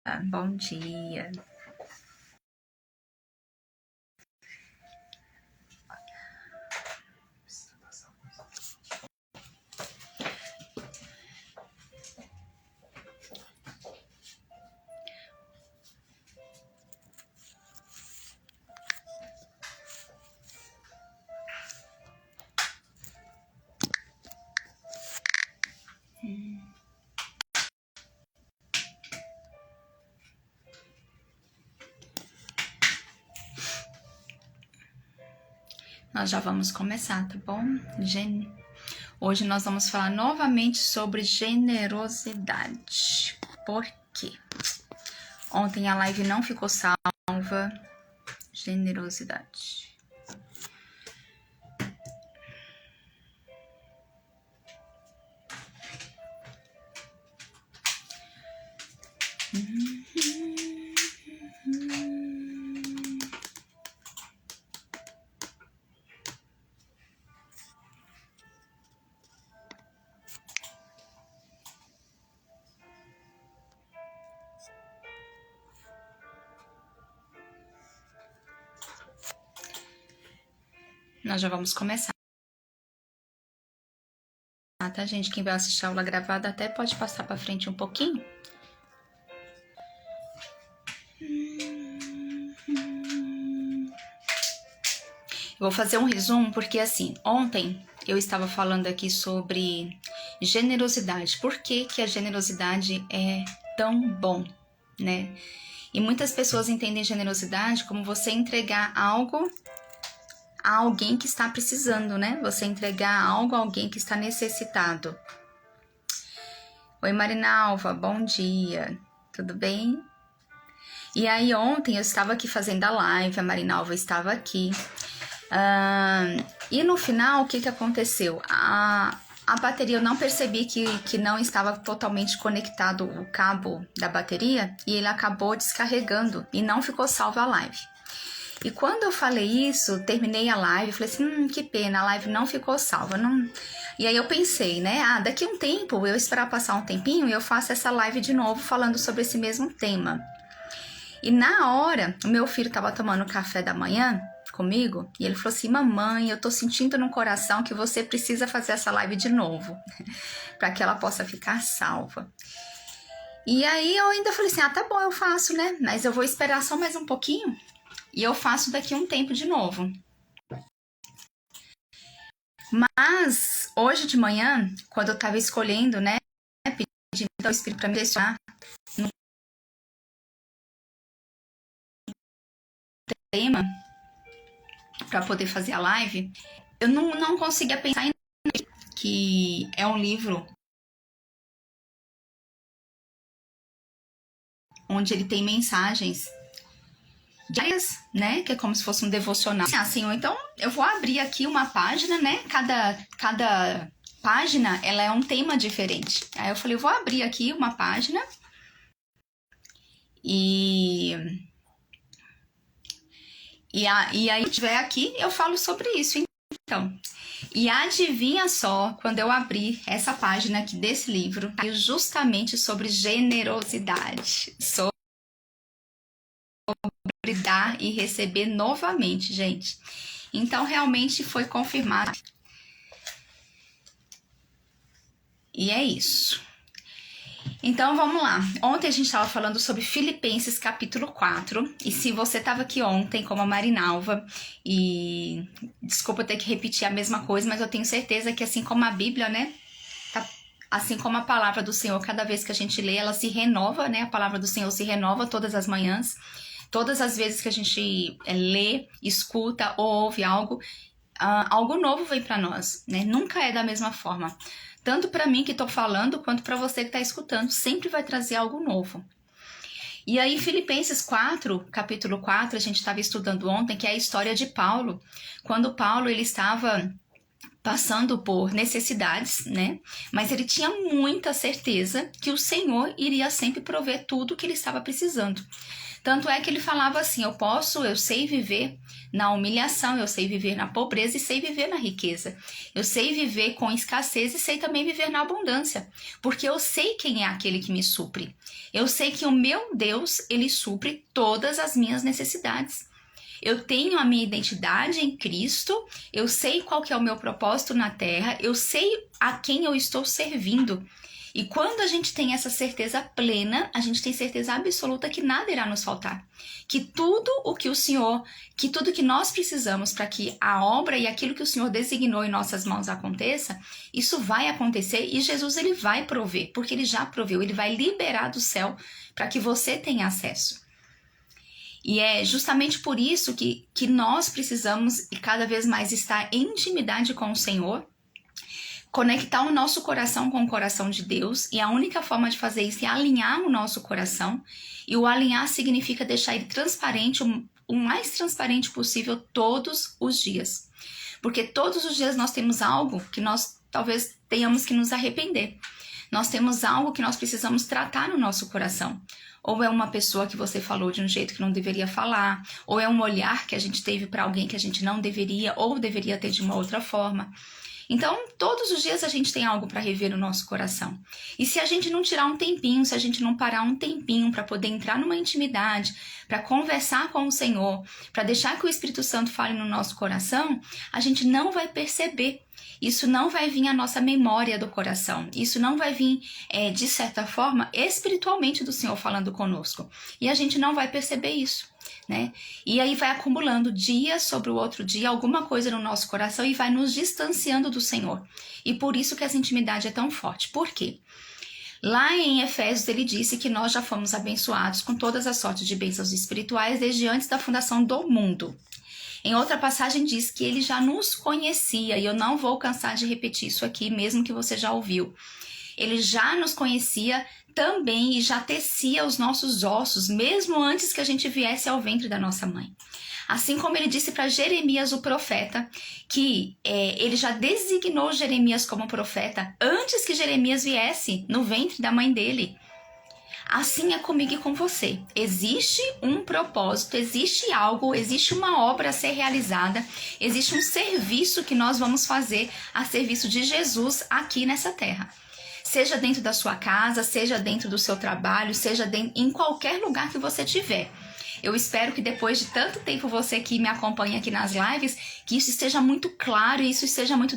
Bom dia. Nós já vamos começar, tá bom? Hoje nós vamos falar novamente sobre generosidade. Por quê? Ontem a live não ficou salva. Generosidade. Nós já vamos começar, tá, gente? Quem vai assistir a aula gravada até pode passar para frente um pouquinho. Vou fazer um resumo porque, assim, ontem eu estava falando aqui sobre generosidade. Por que que a generosidade é tão bom, né? E muitas pessoas entendem generosidade como você entregar algo a alguém que está precisando, né? Você entregar algo a alguém que está necessitado. Oi, Marinalva, bom dia. Tudo bem? E aí, ontem eu estava aqui fazendo a live, a Marinalva estava aqui. E no final, o que aconteceu? A bateria, eu não percebi que não estava totalmente conectado o cabo da bateria e ele acabou descarregando e não ficou salva a live. E quando eu falei isso, terminei a live, falei assim, que pena, a live não ficou salva. Não... E aí eu pensei, né, daqui a um tempo, eu esperar passar um tempinho e eu faço essa live de novo falando sobre esse mesmo tema. E na hora, o meu filho estava tomando café da manhã comigo e ele falou assim, mamãe, eu tô sentindo no coração que você precisa fazer essa live de novo, para que ela possa ficar salva. E aí eu ainda falei assim, tá bom, eu faço, né, mas eu vou esperar só mais um pouquinho e eu faço daqui a um tempo de novo. Mas hoje de manhã, quando eu estava escolhendo, né, pedindo ao Espírito para me deixar no tema para poder fazer a live, eu não conseguia pensar em que é um livro onde ele tem mensagens diárias, né? Que é como se fosse um devocional. Assim, então eu vou abrir aqui uma página, né? Cada página, ela é um tema diferente. Aí eu falei, vou abrir aqui uma página e aí que tiver aqui, eu falo sobre isso, então. E adivinha só, quando eu abri essa página aqui desse livro, justamente sobre generosidade, sobre dar e receber novamente, gente. Então, realmente foi confirmado. E é isso. Então, vamos lá. Ontem a gente estava falando sobre Filipenses capítulo 4. E se você estava aqui ontem, como a Marinalva, e desculpa ter que repetir a mesma coisa, mas eu tenho certeza que assim como a Bíblia, né? Assim como a palavra do Senhor, cada vez que a gente lê, ela se renova, né? A palavra do Senhor se renova todas as manhãs. Todas as vezes que a gente lê, escuta ou ouve algo, algo novo vem para nós, né? Nunca é da mesma forma. Tanto para mim que estou falando, quanto para você que está escutando, sempre vai trazer algo novo. E aí, Filipenses 4, capítulo 4, a gente estava estudando ontem, que é a história de Paulo. Quando Paulo ele estava passando por necessidades, né? Mas ele tinha muita certeza que o Senhor iria sempre prover tudo que ele estava precisando. Tanto é que ele falava assim: eu sei viver na humilhação, eu sei viver na pobreza e sei viver na riqueza. Eu sei viver com escassez e sei também viver na abundância, porque eu sei quem é aquele que me supre. Eu sei que o meu Deus, ele supre todas as minhas necessidades. Eu tenho a minha identidade em Cristo, eu sei qual que é o meu propósito na terra, eu sei a quem eu estou servindo. E quando a gente tem essa certeza plena, a gente tem certeza absoluta que nada irá nos faltar. Que tudo o que o Senhor, que tudo que nós precisamos para que a obra e aquilo que o Senhor designou em nossas mãos aconteça, isso vai acontecer e Jesus ele vai prover, porque ele já proveu, ele vai liberar do céu para que você tenha acesso. E é justamente por isso que nós precisamos cada vez mais estar em intimidade com o Senhor, conectar o nosso coração com o coração de Deus, e a única forma de fazer isso é alinhar o nosso coração, e o alinhar significa deixar ele transparente, o mais transparente possível todos os dias. Porque todos os dias nós temos algo que nós talvez tenhamos que nos arrepender. Nós temos algo que nós precisamos tratar no nosso coração. Ou é uma pessoa que você falou de um jeito que não deveria falar, ou é um olhar que a gente teve para alguém que a gente não deveria, ou deveria ter de uma outra forma. Então, todos os dias a gente tem algo para rever no nosso coração. E se a gente não tirar um tempinho, se a gente não parar um tempinho para poder entrar numa intimidade, para conversar com o Senhor, para deixar que o Espírito Santo fale no nosso coração, a gente não vai perceber. Isso não vai vir à nossa memória do coração. Isso não vai vir, de certa forma, espiritualmente do Senhor falando conosco. E a gente não vai perceber isso, né? E aí vai acumulando dia sobre o outro dia alguma coisa no nosso coração e vai nos distanciando do Senhor. E por isso que essa intimidade é tão forte. Por quê? Lá em Efésios ele disse que nós já fomos abençoados com todas as sortes de bênçãos espirituais desde antes da fundação do mundo. Em outra passagem diz que ele já nos conhecia, e eu não vou cansar de repetir isso aqui, mesmo que você já ouviu. Ele já nos conhecia também e já tecia os nossos ossos, mesmo antes que a gente viesse ao ventre da nossa mãe. Assim como ele disse para Jeremias, o profeta, que ele já designou Jeremias como profeta antes que Jeremias viesse no ventre da mãe dele. Assim é comigo e com você. Existe um propósito, existe algo, existe uma obra a ser realizada, existe um serviço que nós vamos fazer a serviço de Jesus aqui nessa terra. Seja dentro da sua casa, seja dentro do seu trabalho, seja em qualquer lugar que você estiver. Eu espero que depois de tanto tempo você que me acompanha aqui nas lives, que isso esteja muito claro e isso esteja muito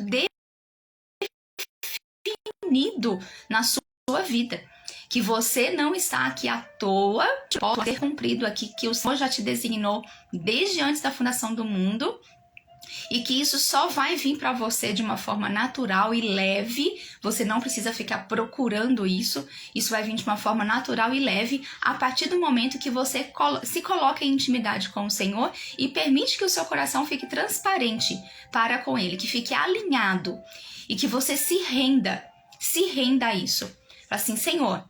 definido na sua vida. Que você não está aqui à toa, pode ter cumprido aqui, que o Senhor já te designou desde antes da fundação do mundo, e que isso só vai vir para você de uma forma natural e leve. Você não precisa ficar procurando isso vai vir de uma forma natural e leve a partir do momento que você se coloca em intimidade com o Senhor e permite que o seu coração fique transparente para com Ele, que fique alinhado e que você se renda a isso. Assim, Senhor,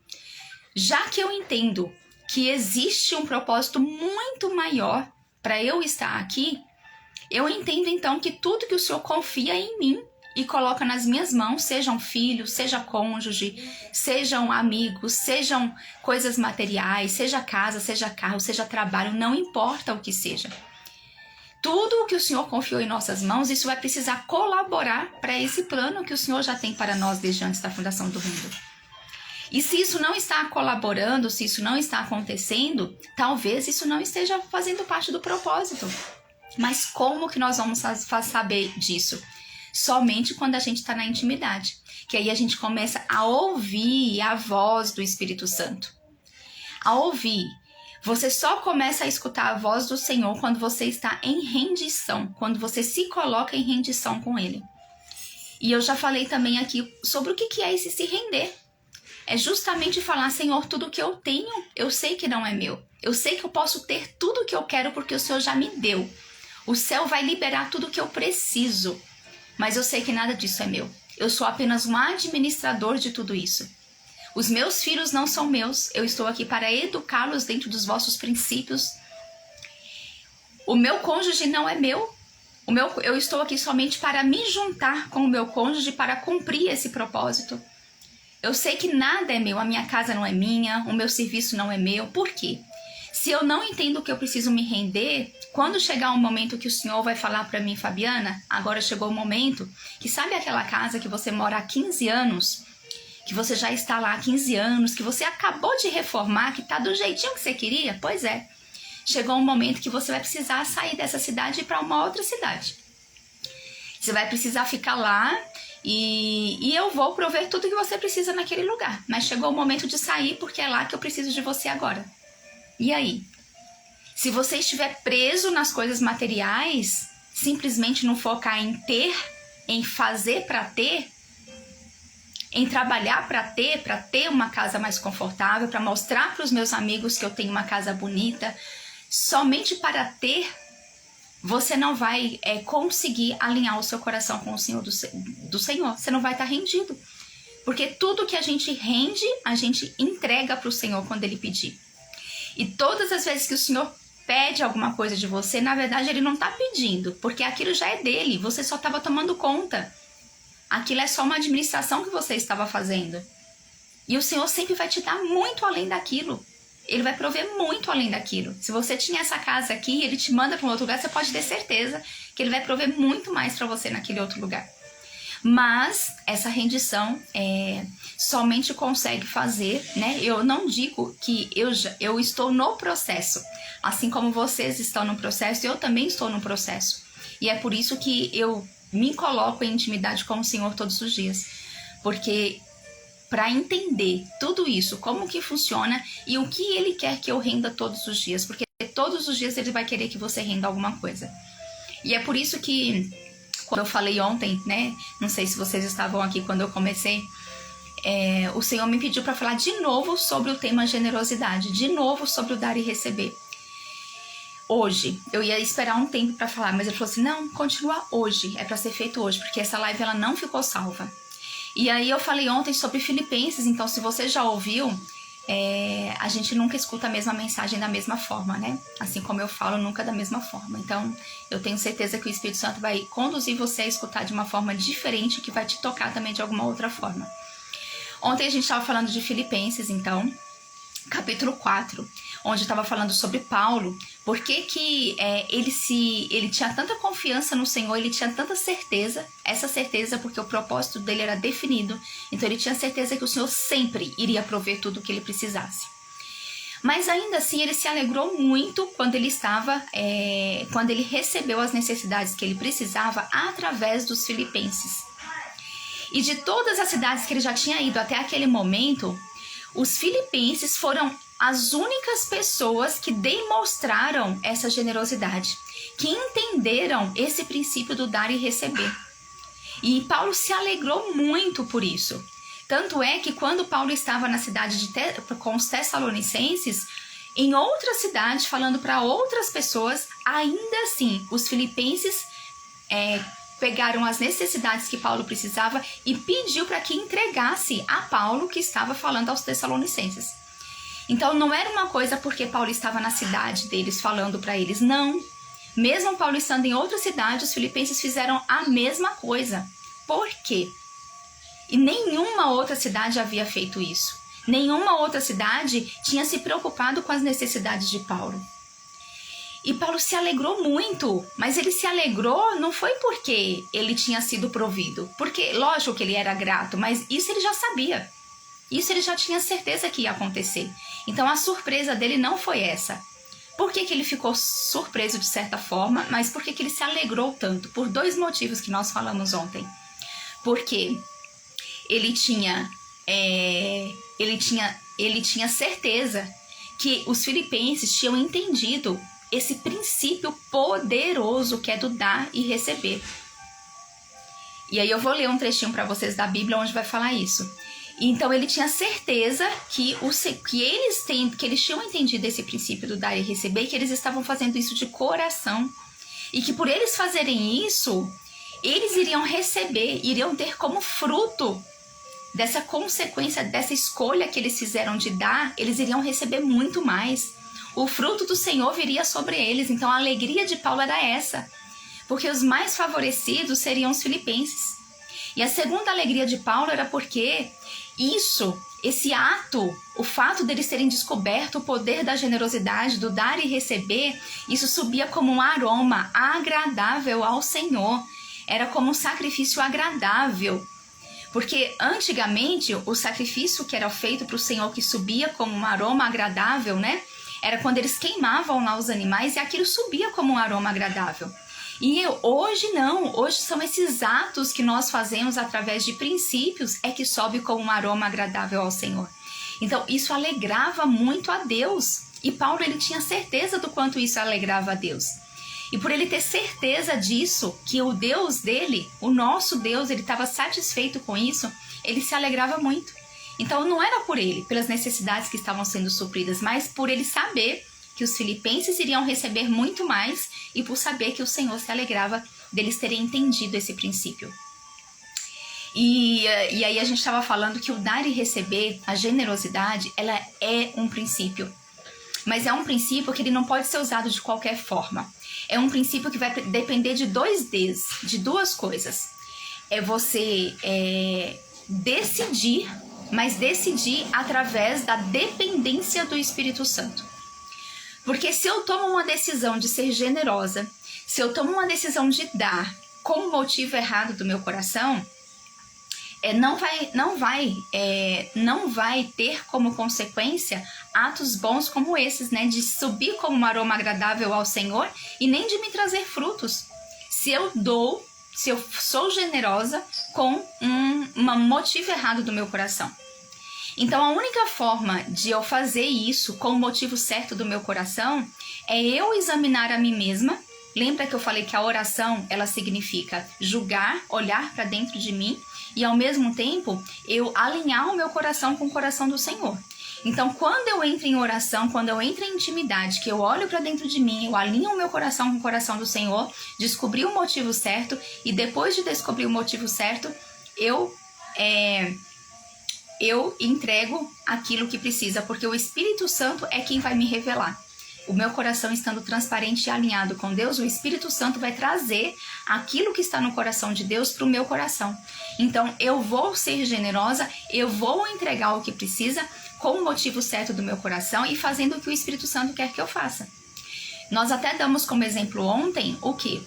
já que eu entendo que existe um propósito muito maior para eu estar aqui, eu entendo então que tudo que o Senhor confia em mim e coloca nas minhas mãos, sejam filhos, seja cônjuge, sejam amigos, sejam coisas materiais, seja casa, seja carro, seja trabalho, não importa o que seja. Tudo o que o Senhor confiou em nossas mãos, isso vai precisar colaborar para esse plano que o Senhor já tem para nós desde antes da fundação do mundo. E se isso não está colaborando, se isso não está acontecendo, talvez isso não esteja fazendo parte do propósito. Mas como que nós vamos saber disso? Somente quando a gente está na intimidade. Que aí a gente começa a ouvir a voz do Espírito Santo. A ouvir. Você só começa a escutar a voz do Senhor quando você está em rendição. Quando você se coloca em rendição com Ele. E eu já falei também aqui sobre o que é esse se render. É justamente falar, Senhor, tudo que eu tenho, eu sei que não é meu. Eu sei que eu posso ter tudo o que eu quero porque o Senhor já me deu. O céu vai liberar tudo o que eu preciso. Mas eu sei que nada disso é meu. Eu sou apenas um administrador de tudo isso. Os meus filhos não são meus. Eu estou aqui para educá-los dentro dos vossos princípios. O meu cônjuge não é meu. Eu estou aqui somente para me juntar com o meu cônjuge para cumprir esse propósito. Eu sei que nada é meu, a minha casa não é minha, o meu serviço não é meu. Por quê? Se eu não entendo que eu preciso me render, quando chegar um momento que o Senhor vai falar para mim, Fabiana, agora chegou o momento, que sabe aquela casa que você mora há 15 anos, que você já está lá há 15 anos, que você acabou de reformar, que está do jeitinho que você queria? Pois é, chegou um momento que você vai precisar sair dessa cidade e ir para uma outra cidade. Você vai precisar ficar lá e eu vou prover tudo que você precisa naquele lugar. Mas chegou o momento de sair porque é lá que eu preciso de você agora. E aí? Se você estiver preso nas coisas materiais, simplesmente não focar em ter, em fazer para ter, em trabalhar para ter uma casa mais confortável, para mostrar para os meus amigos que eu tenho uma casa bonita, somente para ter, você não vai conseguir alinhar o seu coração com o Senhor do Senhor. Você não vai estar rendido. Porque tudo que a gente rende, a gente entrega para o Senhor quando Ele pedir. E todas as vezes que o Senhor pede alguma coisa de você, na verdade Ele não está pedindo, porque aquilo já é dele, você só estava tomando conta. Aquilo é só uma administração que você estava fazendo. E o Senhor sempre vai te dar muito além daquilo. Ele vai prover muito além daquilo. Se você tinha essa casa aqui e Ele te manda para um outro lugar, você pode ter certeza que Ele vai prover muito mais para você naquele outro lugar. Mas essa rendição somente consegue fazer, né? Eu não digo que eu estou no processo. Assim como vocês estão no processo, eu também estou no processo. E é por isso que eu me coloco em intimidade com o Senhor todos os dias. Porque para entender tudo isso, como que funciona e o que Ele quer que eu renda todos os dias. Porque todos os dias Ele vai querer que você renda alguma coisa. E é por isso que, quando eu falei ontem, né? Não sei se vocês estavam aqui quando eu comecei. O Senhor me pediu para falar de novo sobre o tema generosidade. De novo sobre o dar e receber. Hoje, eu ia esperar um tempo para falar, mas Ele falou assim, não, continua hoje. É para ser feito hoje, porque essa live ela não ficou salva. E aí eu falei ontem sobre Filipenses, então se você já ouviu, a gente nunca escuta a mesma mensagem da mesma forma, né? Assim como eu falo, nunca da mesma forma. Então, eu tenho certeza que o Espírito Santo vai conduzir você a escutar de uma forma diferente, que vai te tocar também de alguma outra forma. Ontem a gente estava falando de Filipenses, então, capítulo 4, onde estava falando sobre Paulo, por que ele tinha tanta confiança no Senhor, ele tinha tanta certeza, essa certeza porque o propósito dele era definido, então ele tinha certeza que o Senhor sempre iria prover tudo o que ele precisasse. Mas ainda assim ele se alegrou muito quando ele quando ele recebeu as necessidades que ele precisava através dos filipenses. E de todas as cidades que ele já tinha ido até aquele momento, os filipenses foram as únicas pessoas que demonstraram essa generosidade, que entenderam esse princípio do dar e receber. E Paulo se alegrou muito por isso. Tanto é que quando Paulo estava na cidade com os Tessalonicenses, em outra cidade, falando para outras pessoas, ainda assim, os filipenses pegaram as necessidades que Paulo precisava e pediu para que entregasse a Paulo, que estava falando aos Tessalonicenses. Então não era uma coisa porque Paulo estava na cidade deles falando para eles, não. Mesmo Paulo estando em outra cidade, os filipenses fizeram a mesma coisa. Por quê? E nenhuma outra cidade havia feito isso. Nenhuma outra cidade tinha se preocupado com as necessidades de Paulo. E Paulo se alegrou muito, mas ele se alegrou não foi porque ele tinha sido provido. Porque, lógico que ele era grato, mas isso ele já sabia. Isso ele já tinha certeza que ia acontecer. Então a surpresa dele não foi essa. Por que ele ficou surpreso de certa forma, mas por que ele se alegrou tanto? Por dois motivos que nós falamos ontem. Porque ele tinha certeza que os filipenses tinham entendido esse princípio poderoso que é do dar e receber. E aí eu vou ler um trechinho para vocês da Bíblia onde vai falar isso. Então ele tinha certeza que eles tinham entendido esse princípio do dar e receber, que eles estavam fazendo isso de coração. E que por eles fazerem isso, eles iriam receber, iriam ter como fruto dessa consequência, dessa escolha que eles fizeram de dar, eles iriam receber muito mais. O fruto do Senhor viria sobre eles. Então a alegria de Paulo era essa. porque os mais favorecidos seriam os filipenses. E a segunda alegria de Paulo era porque esse ato, o fato deles terem descoberto o poder da generosidade, do dar e receber, isso subia como um aroma agradável ao Senhor. Era como um sacrifício agradável. Porque antigamente o sacrifício que era feito para o Senhor, que subia como um aroma agradável, né? Era quando eles queimavam lá os animais e aquilo subia como um aroma agradável. E hoje não, hoje são esses atos que nós fazemos através de princípios é que sobe como um aroma agradável ao Senhor. Então isso alegrava muito a Deus. E Paulo ele tinha certeza do quanto isso alegrava a Deus. E por ele ter certeza disso, que o Deus dele, o nosso Deus, ele estava satisfeito com isso, ele se alegrava muito. Então não era por ele, pelas necessidades que estavam sendo supridas, mas por ele saber que os filipenses iriam receber muito mais e por saber que o Senhor se alegrava deles terem entendido esse princípio. E aí a gente estava falando que o dar e receber, a generosidade, ela é um princípio. Mas é um princípio que ele não pode ser usado de qualquer forma. É um princípio que vai depender de de duas coisas. É você decidir, mas decidir através da dependência do Espírito Santo. Porque se eu tomo uma decisão de ser generosa, se eu tomo uma decisão de dar com o motivo errado do meu coração, não vai ter como consequência atos bons como esses, né? De subir como um aroma agradável ao Senhor e nem de me trazer frutos. Se eu sou generosa com um motivo errado do meu coração. Então a única forma de eu fazer isso com o motivo certo do meu coração é eu examinar a mim mesma. Lembra que eu falei que a oração, ela significa julgar, olhar para dentro de mim e ao mesmo tempo eu alinhar o meu coração com o coração do Senhor. Então quando eu entro em oração, quando eu entro em intimidade, que eu olho para dentro de mim, eu alinho o meu coração com o coração do Senhor, descobri o motivo certo e depois de descobrir o motivo certo, eu entrego aquilo que precisa, porque o Espírito Santo é quem vai me revelar. O meu coração estando transparente e alinhado com Deus, o Espírito Santo vai trazer aquilo que está no coração de Deus para o meu coração. Então, eu vou ser generosa, eu vou entregar o que precisa com o motivo certo do meu coração e fazendo o que o Espírito Santo quer que eu faça. Nós até damos como exemplo ontem o quê?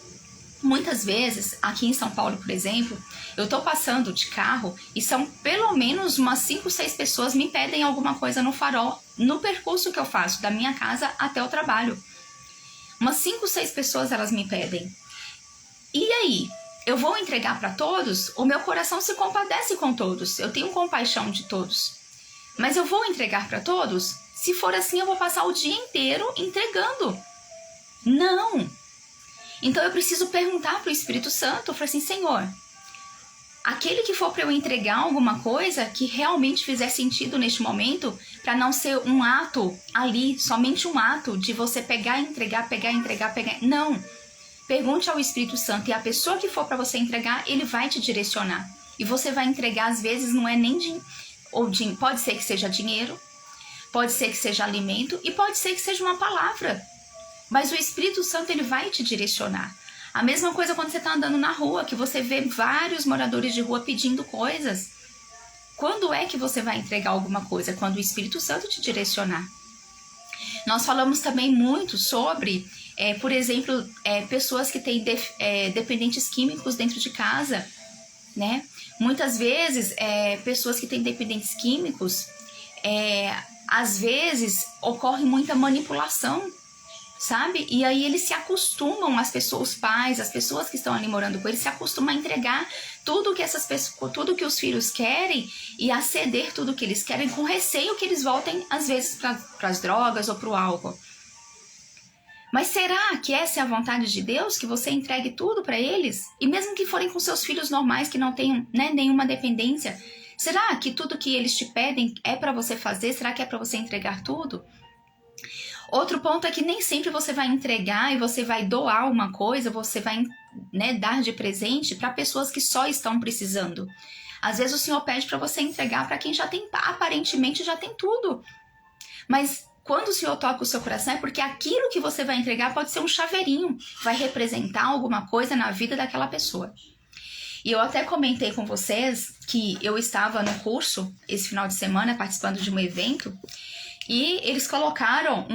Muitas vezes, aqui em São Paulo, por exemplo, eu estou passando de carro e são pelo menos umas 5, 6 pessoas me pedem alguma coisa no farol, no percurso que eu faço, da minha casa até o trabalho. Umas 5, 6 pessoas elas me pedem. E aí, eu vou entregar para todos? O meu coração se compadece com todos, eu tenho compaixão de todos. Mas eu vou entregar para todos? Se for assim, eu vou passar o dia inteiro entregando. Não! Então eu preciso perguntar para o Espírito Santo, eu falo assim, Senhor, aquele que for para eu entregar alguma coisa que realmente fizer sentido neste momento, para não ser um ato ali, somente um ato de você pegar e entregar, pegar e entregar, pegar. Não. Pergunte ao Espírito Santo e a pessoa que for para você entregar, ele vai te direcionar. E você vai entregar, às vezes, não é nem pode ser que seja dinheiro, pode ser que seja alimento e pode ser que seja uma palavra. Mas o Espírito Santo, ele vai te direcionar. A mesma coisa quando você está andando na rua, que você vê vários moradores de rua pedindo coisas. Quando é que você vai entregar alguma coisa? Quando o Espírito Santo te direcionar. Nós falamos também muito sobre, por exemplo, pessoas que têm dependentes químicos dentro de casa, né? Muitas vezes, pessoas que têm dependentes químicos, às vezes ocorre muita manipulação, sabe? E aí eles se acostumam, os pais, as pessoas que estão ali morando com eles, se acostumam a entregar tudo que os filhos querem e a ceder tudo que eles querem com receio que eles voltem, às vezes, para as drogas ou para o álcool. Mas será que essa é a vontade de Deus? Que você entregue tudo para eles? E mesmo que forem com seus filhos normais, que não tenham, né, nenhuma dependência, será que tudo que eles te pedem é para você fazer? Será que é para você entregar tudo? Outro ponto é que nem sempre você vai entregar e você vai doar uma coisa, você vai, né, dar de presente para pessoas que só estão precisando. Às vezes o Senhor pede para você entregar para quem já tem, aparentemente já tem tudo. Mas quando o Senhor toca o seu coração, é porque aquilo que você vai entregar pode ser um chaveirinho, vai representar alguma coisa na vida daquela pessoa. E eu até comentei com vocês que eu estava no curso esse final de semana participando de um evento e eles colocaram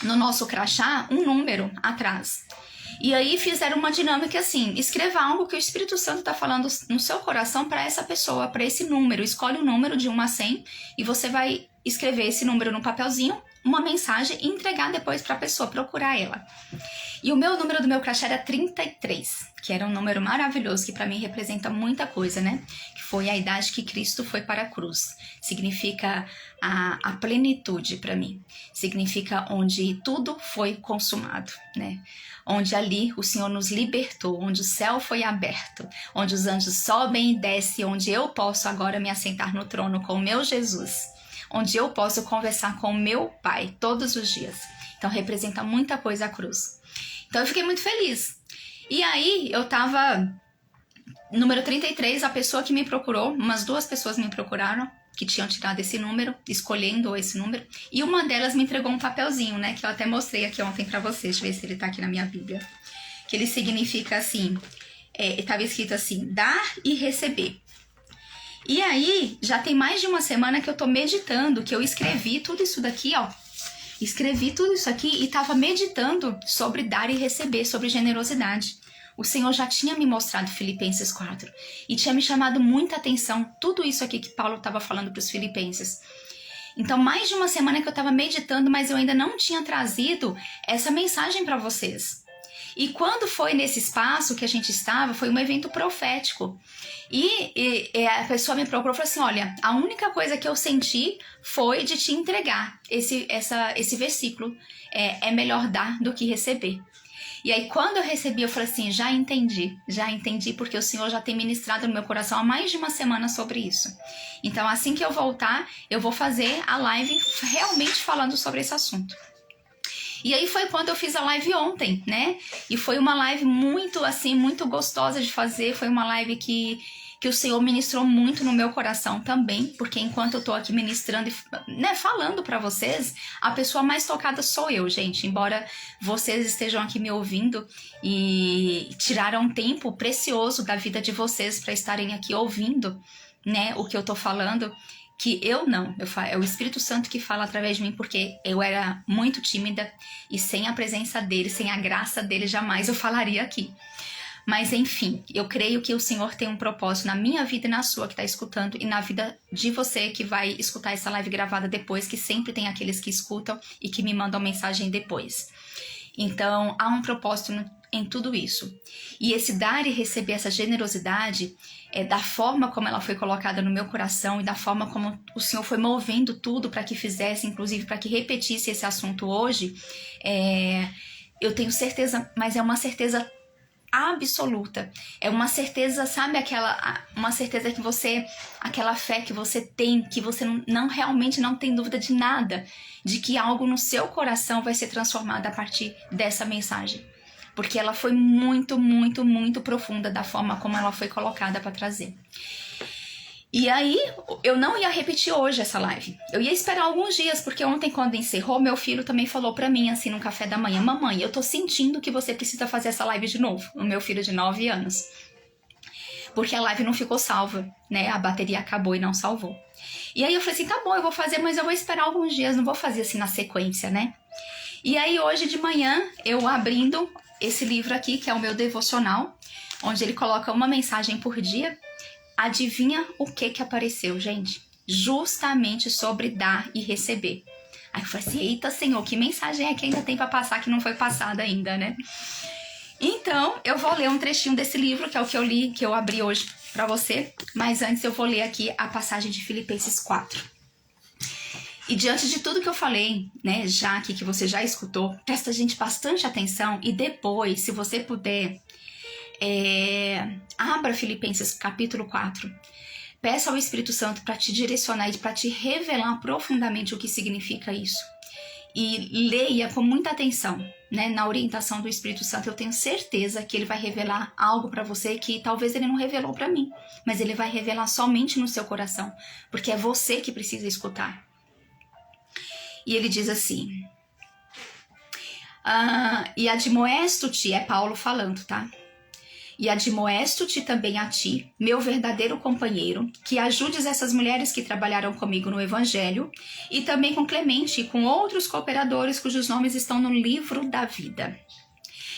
no nosso crachá um número atrás. E aí fizeram uma dinâmica assim, escreva algo que o Espírito Santo está falando no seu coração para essa pessoa, para esse número. Escolhe um número de 1 a 100 e você vai escrever esse número no papelzinho, uma mensagem e entregar depois para a pessoa, procurar ela. E o meu número do meu crachá era 33, que era um número maravilhoso, que para mim representa muita coisa, né? Que foi a idade que Cristo foi para a cruz. Significa a plenitude para mim. Significa onde tudo foi consumado, né? Onde ali o Senhor nos libertou, onde o céu foi aberto, onde os anjos sobem e descem, onde eu posso agora me assentar no trono com o meu Jesus, onde eu posso conversar com o meu Pai todos os dias. Então representa muita coisa a cruz. Então eu fiquei muito feliz. E aí eu tava, número 33, a pessoa que me procurou, umas 2 pessoas me procuraram, que tinham tirado esse número, escolhendo esse número, e uma delas me entregou um papelzinho, né, que eu até mostrei aqui ontem pra vocês, deixa eu ver se ele tá aqui na minha Bíblia, que ele significa assim, tava escrito assim, dar e receber. E aí, já tem mais de uma semana que eu tô meditando, que eu escrevi tudo isso daqui, ó, escrevi tudo isso aqui e tava meditando sobre dar e receber, sobre generosidade. O Senhor já tinha me mostrado Filipenses 4 e tinha me chamado muita atenção tudo isso aqui que Paulo estava falando para os filipenses. Então, mais de uma semana que eu estava meditando, mas eu ainda não tinha trazido essa mensagem para vocês. E quando foi nesse espaço que a gente estava, foi um evento profético. E a pessoa me procurou e falou assim, olha, a única coisa que eu senti foi de te entregar esse versículo. É melhor dar do que receber. E aí, quando eu recebi, eu falei assim, já entendi, porque o Senhor já tem ministrado no meu coração há mais de uma semana sobre isso. Então, assim que eu voltar, eu vou fazer a live realmente falando sobre esse assunto. E aí foi quando eu fiz a live ontem, né? E foi uma live muito, assim, muito gostosa de fazer, foi uma live que o Senhor ministrou muito no meu coração também, porque enquanto eu tô aqui ministrando e, né, falando pra vocês, a pessoa mais tocada sou eu, gente. Embora vocês estejam aqui me ouvindo e tiraram um tempo precioso da vida de vocês pra estarem aqui ouvindo, né, o que eu tô falando, que eu não, é o Espírito Santo que fala através de mim, porque eu era muito tímida e sem a presença dele, sem a graça dele, jamais eu falaria aqui. Mas enfim, eu creio que o Senhor tem um propósito na minha vida e na sua que está escutando e na vida de você que vai escutar essa live gravada depois, que sempre tem aqueles que escutam e que me mandam mensagem depois. Então, há um propósito em tudo isso. E esse dar e receber essa generosidade, da forma como ela foi colocada no meu coração e da forma como o Senhor foi movendo tudo para que fizesse, inclusive para que repetisse esse assunto hoje, eu tenho certeza, mas é uma certeza absoluta, é uma certeza, sabe, uma certeza que você, aquela fé que você tem, que você realmente não tem dúvida de nada, de que algo no seu coração vai ser transformado a partir dessa mensagem, porque ela foi muito, muito, muito profunda da forma como ela foi colocada para trazer. E aí, eu não ia repetir hoje essa live. Eu ia esperar alguns dias, porque ontem, quando encerrou, meu filho também falou pra mim, assim, no café da manhã, mamãe, eu tô sentindo que você precisa fazer essa live de novo. O meu filho de 9 anos. Porque a live não ficou salva, né? A bateria acabou e não salvou. E aí eu falei assim, tá bom, eu vou fazer, mas eu vou esperar alguns dias, não vou fazer assim na sequência, né? E aí, hoje de manhã, eu abrindo esse livro aqui, que é o meu devocional, onde ele coloca uma mensagem por dia. Adivinha o que apareceu, gente? Justamente sobre dar e receber. Aí eu falei assim, eita Senhor, que mensagem é que ainda tem pra passar que não foi passada ainda, né? Então, eu vou ler um trechinho desse livro, que é o que eu li, que eu abri hoje pra você. Mas antes eu vou ler aqui a passagem de Filipenses 4. E diante de tudo que eu falei, né, já aqui que você já escutou, presta, gente, bastante atenção. E depois, se você puder, abra Filipenses capítulo 4, peça ao Espírito Santo para te direcionar e para te revelar profundamente o que significa isso, e leia com muita atenção, né, na orientação do Espírito Santo. Eu tenho certeza que ele vai revelar algo para você que talvez ele não revelou para mim, mas ele vai revelar somente no seu coração, porque é você que precisa escutar. E ele diz assim, e admoesto-te, é Paulo falando, tá? E admoesto-te também a ti, meu verdadeiro companheiro, que ajudes essas mulheres que trabalharam comigo no Evangelho, e também com Clemente e com outros cooperadores cujos nomes estão no livro da vida.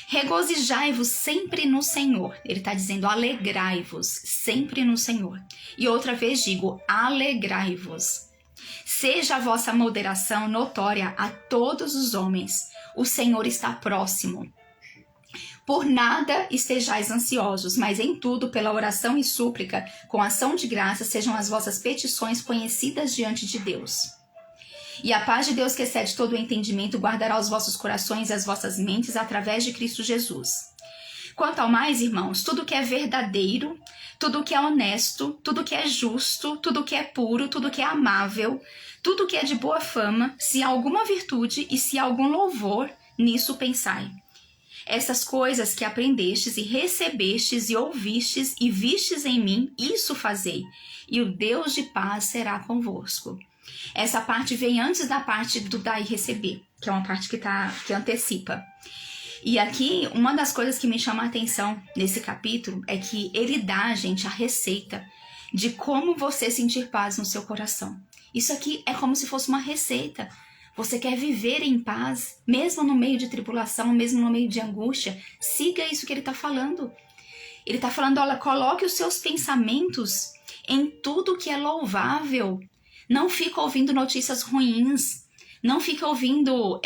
Regozijai-vos sempre no Senhor. Ele está dizendo alegrai-vos sempre no Senhor. E outra vez digo, alegrai-vos. Seja a vossa moderação notória a todos os homens. O Senhor está próximo. Por nada estejais ansiosos, mas em tudo, pela oração e súplica, com ação de graça, sejam as vossas petições conhecidas diante de Deus. E a paz de Deus, que excede todo o entendimento, guardará os vossos corações e as vossas mentes através de Cristo Jesus. Quanto ao mais, irmãos, tudo que é verdadeiro, tudo que é honesto, tudo que é justo, tudo que é puro, tudo que é amável, tudo que é de boa fama, se há alguma virtude e se há algum louvor, nisso pensai. Essas coisas que aprendestes e recebestes e ouvistes e vistes em mim, isso fazei, e o Deus de paz será convosco. Essa parte vem antes da parte do dar e receber, que é uma parte que antecipa. E aqui, uma das coisas que me chama a atenção nesse capítulo é que ele dá a gente a receita de como você sentir paz no seu coração. Isso aqui é como se fosse uma receita. Você quer viver em paz, mesmo no meio de tribulação, mesmo no meio de angústia? Siga isso que ele está falando. Ele está falando, olha, coloque os seus pensamentos em tudo que é louvável. Não fica ouvindo notícias ruins. Não fica ouvindo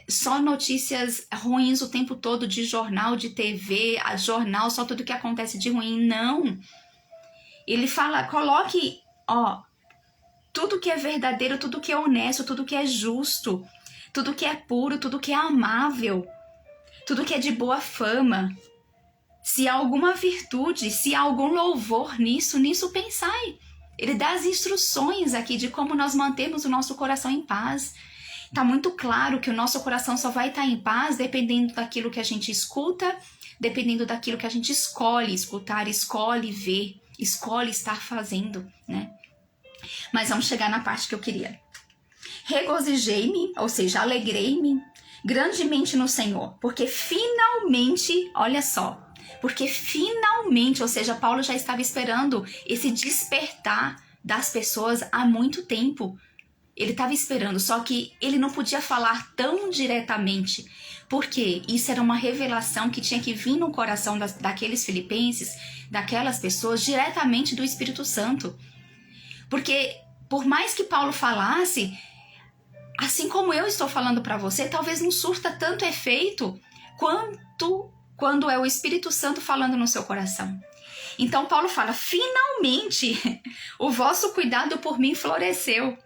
só notícias ruins o tempo todo de jornal, de TV, jornal, só tudo que acontece de ruim. Não. Ele fala, coloque, tudo que é verdadeiro, tudo que é honesto, tudo que é justo, tudo que é puro, tudo que é amável, tudo que é de boa fama. Se há alguma virtude, se há algum louvor nisso pensai. Ele dá as instruções aqui de como nós mantemos o nosso coração em paz. Está muito claro que o nosso coração só vai estar em paz dependendo daquilo que a gente escuta, dependendo daquilo que a gente escolhe escutar, escolhe ver, escolhe estar fazendo, né? Mas vamos chegar na parte que eu queria. Regozijei-me, ou seja, alegrei-me grandemente no Senhor, porque finalmente, olha só, porque finalmente, ou seja, Paulo já estava esperando esse despertar das pessoas há muito tempo. Ele estava esperando, só que ele não podia falar tão diretamente, porque isso era uma revelação que tinha que vir no coração daqueles filipenses, daquelas pessoas, diretamente do Espírito Santo. Porque por mais que Paulo falasse, assim como eu estou falando para você, talvez não surta tanto efeito quanto quando é o Espírito Santo falando no seu coração. Então Paulo fala, finalmente o vosso cuidado por mim floresceu.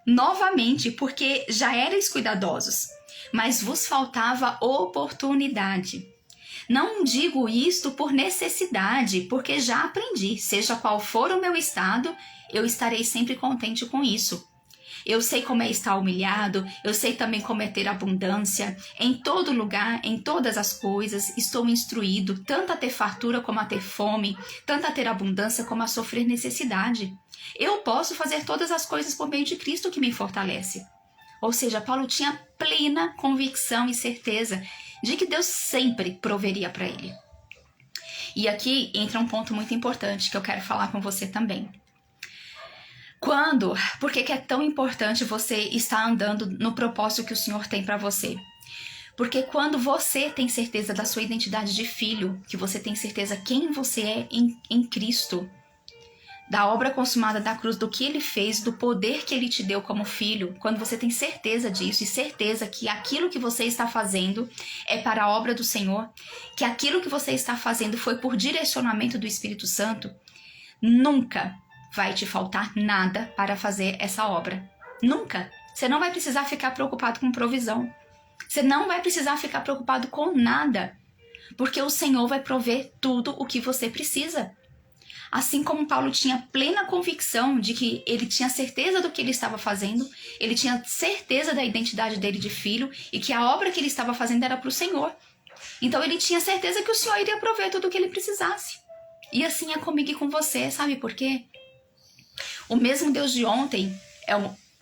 Novamente, porque já erais cuidadosos, mas vos faltava oportunidade. Não digo isto por necessidade, porque já aprendi, seja qual for o meu estado, eu estarei sempre contente com isso. Eu sei como é estar humilhado, eu sei também como é ter abundância. Em todo lugar, em todas as coisas, estou instruído, tanto a ter fartura como a ter fome, tanto a ter abundância como a sofrer necessidade. Eu posso fazer todas as coisas por meio de Cristo que me fortalece. Ou seja, Paulo tinha plena convicção e certeza de que Deus sempre proveria para ele. E aqui entra um ponto muito importante que eu quero falar com você também. Por que é tão importante você estar andando no propósito que o Senhor tem para você? Porque quando você tem certeza da sua identidade de filho, que você tem certeza quem você é em Cristo, da obra consumada da cruz, do que Ele fez, do poder que Ele te deu como filho, quando você tem certeza disso e certeza que aquilo que você está fazendo é para a obra do Senhor, que aquilo que você está fazendo foi por direcionamento do Espírito Santo, nunca vai te faltar nada para fazer essa obra. Nunca. Você não vai precisar ficar preocupado com provisão. Você não vai precisar ficar preocupado com nada, porque o Senhor vai prover tudo o que você precisa. Assim como Paulo tinha plena convicção de que ele tinha certeza do que ele estava fazendo, ele tinha certeza da identidade dele de filho e que a obra que ele estava fazendo era para o Senhor. Então ele tinha certeza que o Senhor iria prover tudo o que ele precisasse. E assim é comigo e com você, sabe por quê? O mesmo Deus de ontem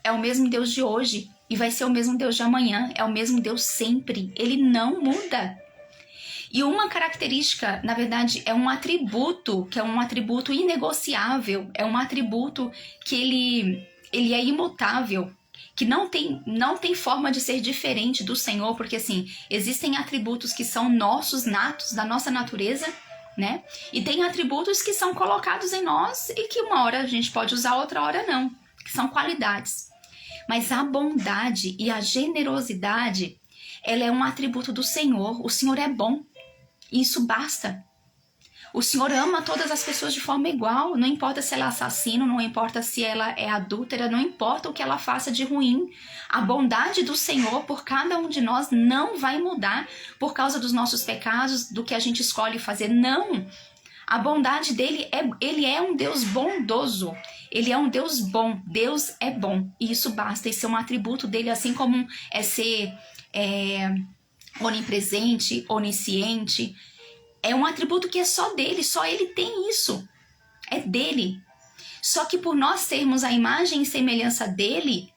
é o mesmo Deus de hoje e vai ser o mesmo Deus de amanhã, é o mesmo Deus sempre, ele não muda. E uma característica, na verdade, é um atributo, que é um atributo inegociável, é um atributo que ele é imutável, que não tem forma de ser diferente do Senhor, porque assim, existem atributos que são nossos, natos, da nossa natureza, né? E tem atributos que são colocados em nós e que uma hora a gente pode usar, outra hora não, que são qualidades. Mas a bondade e a generosidade, ela é um atributo do Senhor. O Senhor é bom. E isso basta. O Senhor ama todas as pessoas de forma igual. Não importa se ela é assassina, não importa se ela é adúltera, não importa o que ela faça de ruim. A bondade do Senhor por cada um de nós não vai mudar por causa dos nossos pecados, do que a gente escolhe fazer. Não. A bondade dele, ele é um Deus bondoso. Ele é um Deus bom. Deus é bom. E isso basta. Isso é um atributo dele, assim como é ser onipresente, onisciente. É um atributo que é só dele, só ele tem isso. É dele. Só que por nós termos a imagem e semelhança dele,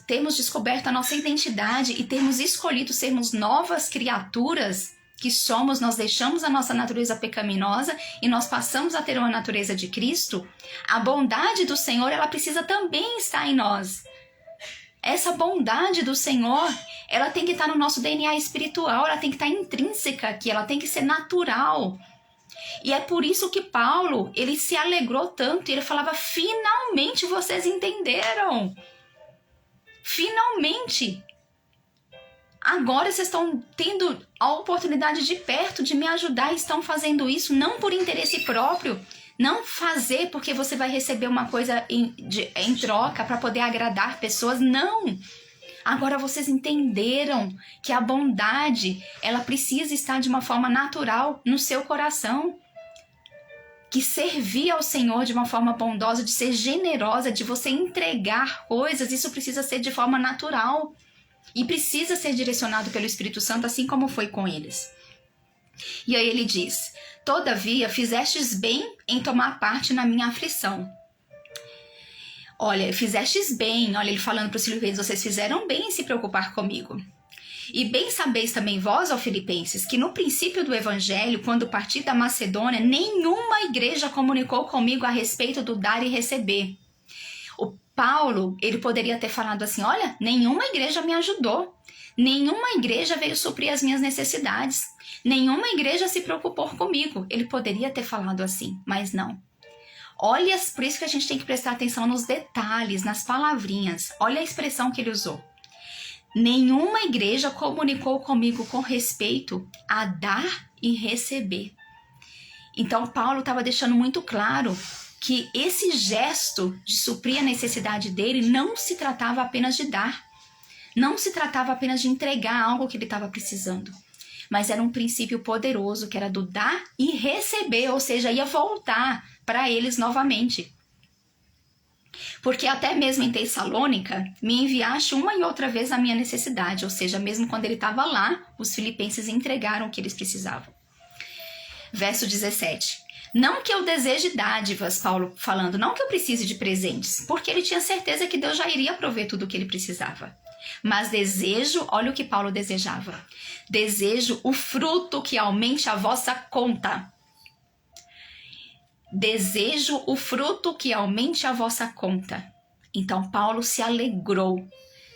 temos descoberto a nossa identidade e temos escolhido sermos novas criaturas que somos. Nós deixamos a nossa natureza pecaminosa e nós passamos a ter uma natureza de Cristo. A bondade do Senhor, ela precisa também estar em nós. Essa bondade do Senhor, ela tem que estar no nosso DNA espiritual, ela tem que estar intrínseca aqui, ela tem que ser natural. E é por isso que Paulo, ele se alegrou tanto, e ele falava, finalmente vocês entenderam. Finalmente. Agora vocês estão tendo a oportunidade de perto de me ajudar e estão fazendo isso não por interesse próprio, não fazer porque você vai receber uma coisa em troca para poder agradar pessoas, não. Agora vocês entenderam que a bondade, ela precisa estar de uma forma natural no seu coração. Que servir ao Senhor de uma forma bondosa, de ser generosa, de você entregar coisas, isso precisa ser de forma natural. E precisa ser direcionado pelo Espírito Santo, assim como foi com eles. E aí ele diz, todavia fizestes bem em tomar parte na minha aflição. Olha, fizestes bem, olha ele falando para os filipenses, vocês fizeram bem em se preocupar comigo. E bem sabeis também vós, ó Filipenses, que no princípio do Evangelho, quando parti da Macedônia, nenhuma igreja comunicou comigo a respeito do dar e receber. O Paulo, ele poderia ter falado assim, olha, nenhuma igreja me ajudou, nenhuma igreja veio suprir as minhas necessidades, nenhuma igreja se preocupou comigo. Ele poderia ter falado assim, mas não. Olha, por isso que a gente tem que prestar atenção nos detalhes, nas palavrinhas. Olha a expressão que ele usou. Nenhuma igreja comunicou comigo com respeito a dar e receber. Então, Paulo estava deixando muito claro que esse gesto de suprir a necessidade dele não se tratava apenas de dar, não se tratava apenas de entregar algo que ele estava precisando, mas era um princípio poderoso que era do dar e receber, ou seja, ia voltar para eles novamente. Porque até mesmo em Tessalônica, me enviaste uma e outra vez a minha necessidade, ou seja, mesmo quando ele estava lá, os filipenses entregaram o que eles precisavam. Verso 17. Não que eu deseje dádivas, Paulo falando, não que eu precise de presentes, porque ele tinha certeza que Deus já iria prover tudo o que ele precisava. Mas desejo, olha o que Paulo desejava, desejo o fruto que aumente a vossa conta. Desejo o fruto que aumente a vossa conta. Então Paulo se alegrou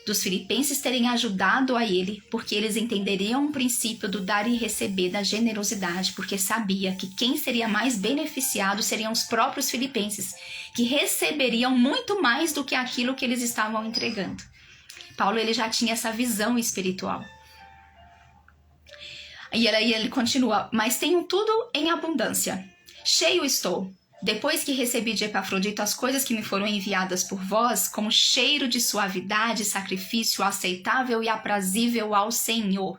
dos filipenses terem ajudado a ele, porque eles entenderiam o princípio do dar e receber, da generosidade, porque sabia que quem seria mais beneficiado seriam os próprios filipenses, que receberiam muito mais do que aquilo que eles estavam entregando. Paulo, ele já tinha essa visão espiritual. E aí ele continua, mas tenho tudo em abundância. Cheio estou, depois que recebi de Epafrodito as coisas que me foram enviadas por vós, como cheiro de suavidade, sacrifício aceitável e aprazível ao Senhor.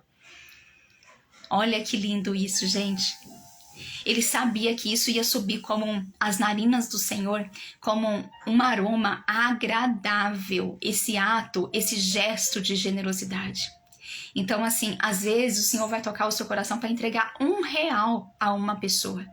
Olha que lindo isso, gente. Ele sabia que isso ia subir como as narinas do Senhor, como um aroma agradável, esse ato, esse gesto de generosidade. Então, assim, às vezes o Senhor vai tocar o seu coração para entregar R$1 a uma pessoa.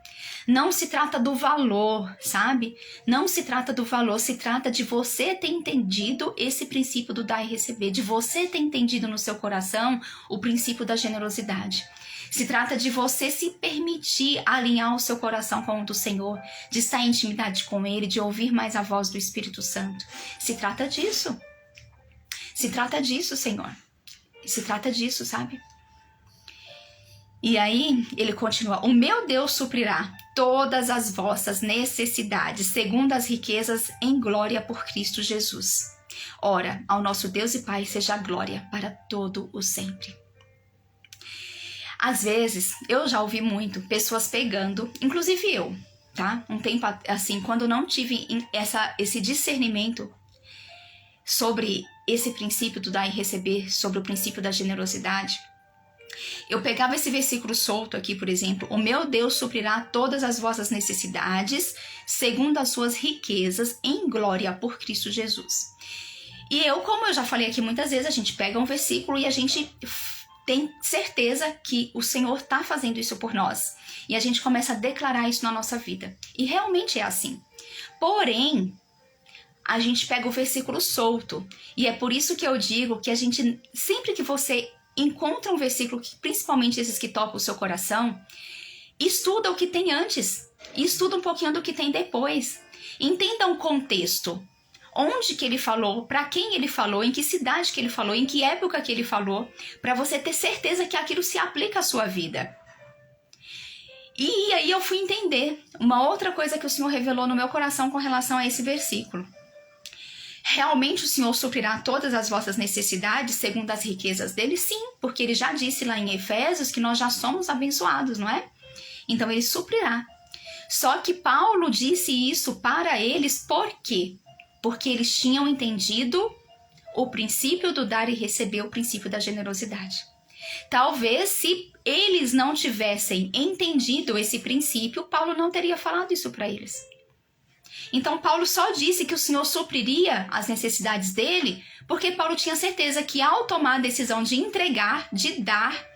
Não se trata do valor, sabe? Não se trata do valor, se trata de você ter entendido esse princípio do dar e receber, de você ter entendido no seu coração o princípio da generosidade. Se trata de você se permitir alinhar o seu coração com o do Senhor, de estar em intimidade com Ele, de ouvir mais a voz do Espírito Santo. Se trata disso. Se trata disso, Senhor. Se trata disso, sabe? E aí, ele continua: o meu Deus suprirá todas as vossas necessidades, segundo as riquezas em glória por Cristo Jesus. Ora, ao nosso Deus e Pai seja a glória para todo o sempre. Às vezes, eu já ouvi muito pessoas pegando, inclusive eu, tá? Um tempo assim, quando não tive esse discernimento sobre esse princípio do dar e receber, sobre o princípio da generosidade, eu pegava esse versículo solto aqui, por exemplo: o meu Deus suprirá todas as vossas necessidades, segundo as suas riquezas em glória por Cristo Jesus. E como eu já falei aqui muitas vezes, a gente pega um versículo e a gente tem certeza que o Senhor está fazendo isso por nós. E a gente começa a declarar isso na nossa vida. E realmente é assim. Porém, a gente pega o versículo solto. E é por isso que eu digo que a gente, sempre que você encontra um versículo, principalmente esses que tocam o seu coração, estuda o que tem antes. E estuda um pouquinho do que tem depois. Entenda o contexto. Onde que ele falou, para quem ele falou, em que cidade que ele falou, em que época que ele falou, para você ter certeza que aquilo se aplica à sua vida. E aí eu fui entender uma outra coisa que o Senhor revelou no meu coração com relação a esse versículo. Realmente o Senhor suprirá todas as vossas necessidades segundo as riquezas dele? Sim, porque ele já disse lá em Efésios que nós já somos abençoados, não é? Então ele suprirá. Só que Paulo disse isso para eles por quê? Porque eles tinham entendido o princípio do dar e receber, o princípio da generosidade. Talvez se eles não tivessem entendido esse princípio, Paulo não teria falado isso para eles. Então Paulo só disse que o Senhor supriria as necessidades dele, porque Paulo tinha certeza que ao tomar a decisão de entregar, de dar,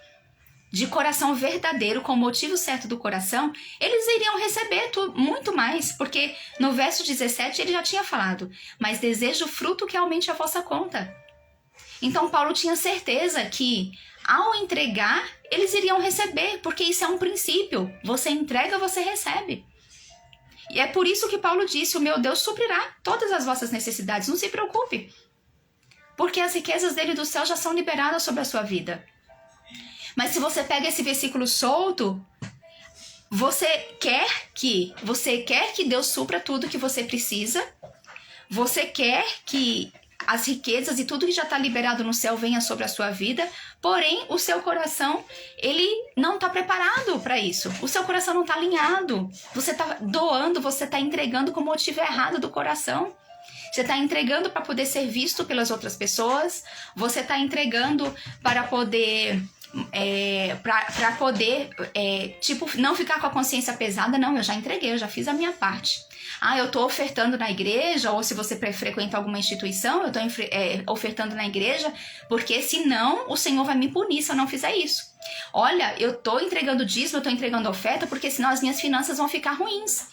de coração verdadeiro, com o motivo certo do coração, eles iriam receber muito mais, porque no verso 17 ele já tinha falado: mas desejo fruto que aumente a vossa conta. Então Paulo tinha certeza que ao entregar, eles iriam receber, porque isso é um princípio. Você entrega, você recebe. E é por isso que Paulo disse: o meu Deus suprirá todas as vossas necessidades, não se preocupe, porque as riquezas dele do céu já são liberadas sobre a sua vida. Mas se você pega esse versículo solto, você quer que Deus supra tudo que você precisa, você quer que as riquezas e tudo que já está liberado no céu venha sobre a sua vida, porém o seu coração, ele não está preparado para isso. O seu coração não está alinhado. Você está doando, você está entregando com o motivo errado do coração. Você está entregando para poder ser visto pelas outras pessoas, você está entregando para poder... para poder, não ficar com a consciência pesada. Não, eu já entreguei, eu já fiz a minha parte. Eu tô ofertando na igreja, ou se você frequenta alguma instituição, eu tô ofertando na igreja, porque senão o Senhor vai me punir se eu não fizer isso. Olha, eu tô entregando dízimo, eu tô entregando oferta, porque senão as minhas finanças vão ficar ruins.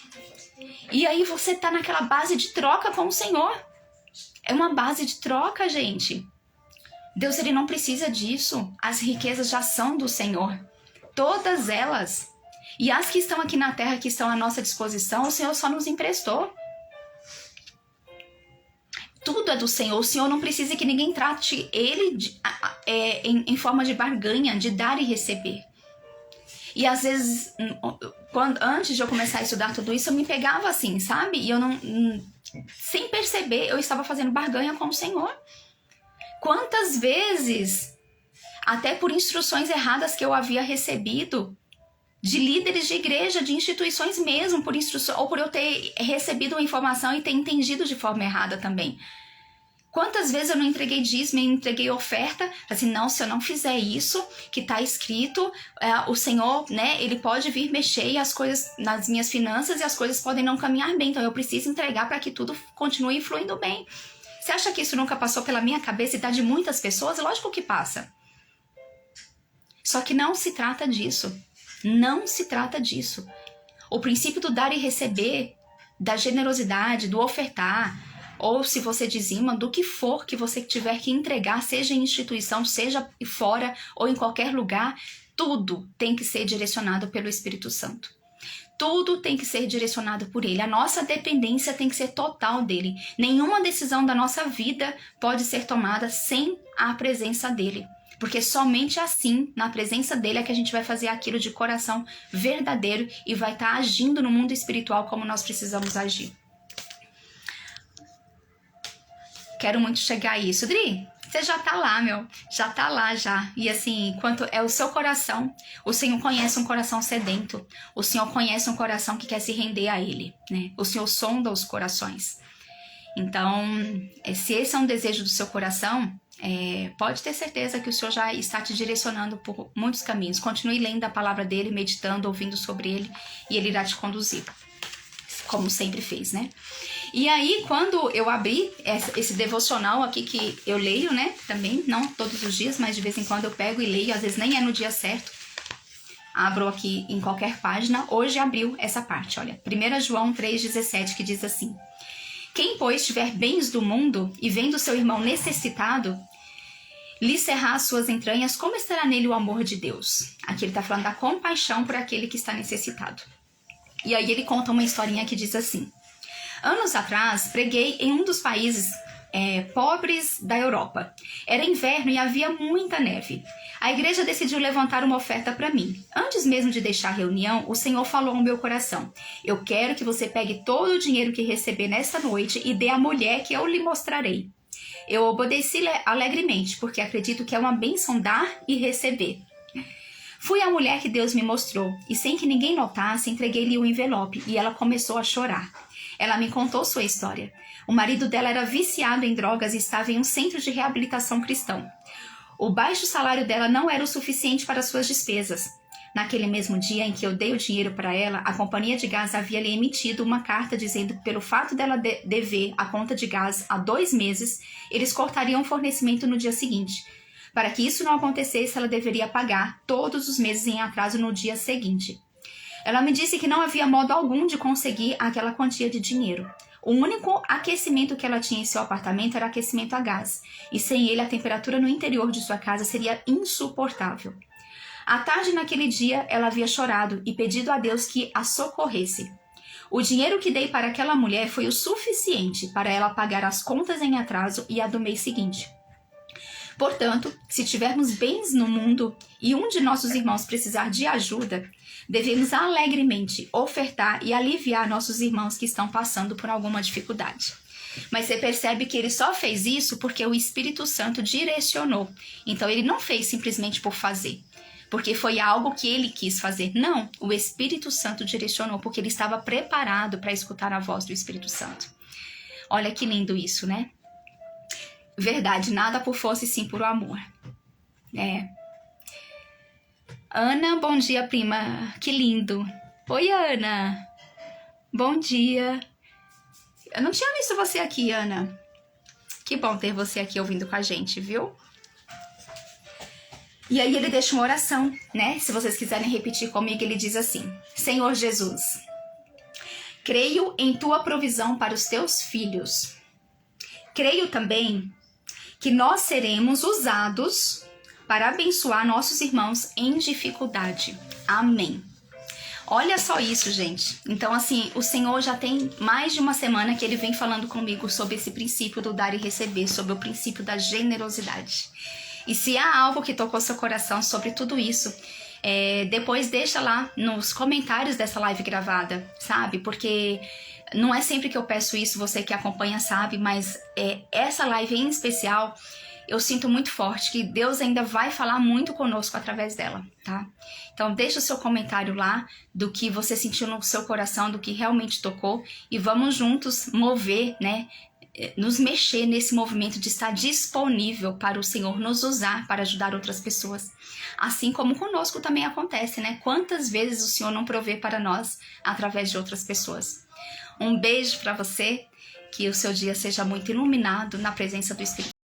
E aí você tá naquela base de troca com o Senhor. É uma base de troca, gente. Deus, ele não precisa disso. As riquezas já são do Senhor. Todas elas. E as que estão aqui na terra, que estão à nossa disposição, o Senhor só nos emprestou. Tudo é do Senhor. O Senhor não precisa que ninguém trate ele em forma de barganha, de dar e receber. E às vezes, antes de eu começar a estudar tudo isso, eu me pegava assim, sabe? E eu não, sem perceber, eu estava fazendo barganha com o Senhor. Quantas vezes, até por instruções erradas que eu havia recebido, de líderes de igreja, de instituições mesmo, por instrução, ou por eu ter recebido uma informação e ter entendido de forma errada também. Quantas vezes eu não entreguei dízimo e entreguei oferta, assim, não, se eu não fizer isso, que está escrito, o Senhor, né, ele pode vir mexer e as coisas nas minhas finanças e as coisas podem não caminhar bem, então eu preciso entregar para que tudo continue fluindo bem. Você acha que isso nunca passou pela minha cabeça e tá de muitas pessoas? Lógico que passa. Só que não se trata disso. Não se trata disso. O princípio do dar e receber, da generosidade, do ofertar, ou se você dizima, do que for que você tiver que entregar, seja em instituição, seja fora ou em qualquer lugar, tudo tem que ser direcionado pelo Espírito Santo. Tudo tem que ser direcionado por Ele. A nossa dependência tem que ser total dEle. Nenhuma decisão da nossa vida pode ser tomada sem a presença dEle. Porque somente assim, na presença dEle, é que a gente vai fazer aquilo de coração verdadeiro e vai estar agindo no mundo espiritual como nós precisamos agir. Quero muito chegar a isso. Dri, você já tá lá, meu. Já tá lá, já. E assim, quanto é o seu coração, o Senhor conhece um coração sedento. O Senhor conhece um coração que quer se render a Ele, né? O Senhor sonda os corações. Então, se esse é um desejo do seu coração, pode ter certeza que o Senhor já está te direcionando por muitos caminhos. Continue lendo a palavra dEle, meditando, ouvindo sobre Ele, e Ele irá te conduzir. Como sempre fez, né? E aí, quando eu abri esse devocional aqui que eu leio, né? Também, não todos os dias, mas de vez em quando eu pego e leio. Às vezes nem é no dia certo. Abro aqui em qualquer página. Hoje abriu essa parte, olha. 1 João 3,17, que diz assim: quem, pois, tiver bens do mundo e vendo seu irmão necessitado, lhe cerrar as suas entranhas, como estará nele o amor de Deus? Aqui ele está falando da compaixão por aquele que está necessitado. E aí ele conta uma historinha que diz assim: anos atrás, preguei em um dos países pobres da Europa. Era inverno e havia muita neve. A igreja decidiu levantar uma oferta para mim. Antes mesmo de deixar a reunião, o Senhor falou ao meu coração: eu quero que você pegue todo o dinheiro que receber nesta noite e dê à mulher que eu lhe mostrarei. Eu obedeci alegremente, porque acredito que é uma bênção dar e receber. Fui a mulher que Deus me mostrou, e sem que ninguém notasse, entreguei-lhe o envelope, e ela começou a chorar. Ela me contou sua história. O marido dela era viciado em drogas e estava em um centro de reabilitação cristão. O baixo salário dela não era o suficiente para suas despesas. Naquele mesmo dia em que eu dei o dinheiro para ela, a companhia de gás havia lhe emitido uma carta dizendo que pelo fato dela dever a conta de gás há 2 meses, eles cortariam o fornecimento no dia seguinte. Para que isso não acontecesse, ela deveria pagar todos os meses em atraso no dia seguinte. Ela me disse que não havia modo algum de conseguir aquela quantia de dinheiro. O único aquecimento que ela tinha em seu apartamento era aquecimento a gás, e sem ele a temperatura no interior de sua casa seria insuportável. À tarde naquele dia, ela havia chorado e pedido a Deus que a socorresse. O dinheiro que dei para aquela mulher foi o suficiente para ela pagar as contas em atraso e a do mês seguinte. Portanto, se tivermos bens no mundo e um de nossos irmãos precisar de ajuda, devemos alegremente ofertar e aliviar nossos irmãos que estão passando por alguma dificuldade. Mas você percebe que ele só fez isso porque o Espírito Santo direcionou. Então ele não fez simplesmente por fazer, porque foi algo que ele quis fazer. Não, o Espírito Santo direcionou porque ele estava preparado para escutar a voz do Espírito Santo. Olha que lindo isso, né? Verdade, nada por força e sim por amor. Ana, bom dia, prima. Que lindo. Oi, Ana. Bom dia. Eu não tinha visto você aqui, Ana. Que bom ter você aqui ouvindo com a gente, viu? E aí ele deixa uma oração, né? Se vocês quiserem repetir comigo, ele diz assim: Senhor Jesus, creio em tua provisão para os teus filhos. Creio também que nós seremos usados para abençoar nossos irmãos em dificuldade. Amém. Olha só isso, gente. Então, assim, o Senhor já tem mais de uma semana que ele vem falando comigo sobre esse princípio do dar e receber, sobre o princípio da generosidade. E se há algo que tocou seu coração sobre tudo isso, depois deixa lá nos comentários dessa live gravada, sabe? Porque não é sempre que eu peço isso, você que acompanha sabe, mas essa live em especial, eu sinto muito forte que Deus ainda vai falar muito conosco através dela, tá? Então deixa o seu comentário lá do que você sentiu no seu coração, do que realmente tocou, e vamos juntos mover, né? Nos mexer nesse movimento de estar disponível para o Senhor nos usar para ajudar outras pessoas. Assim como conosco também acontece, né? Quantas vezes o Senhor não provê para nós através de outras pessoas. Um beijo para você, que o seu dia seja muito iluminado na presença do Espírito.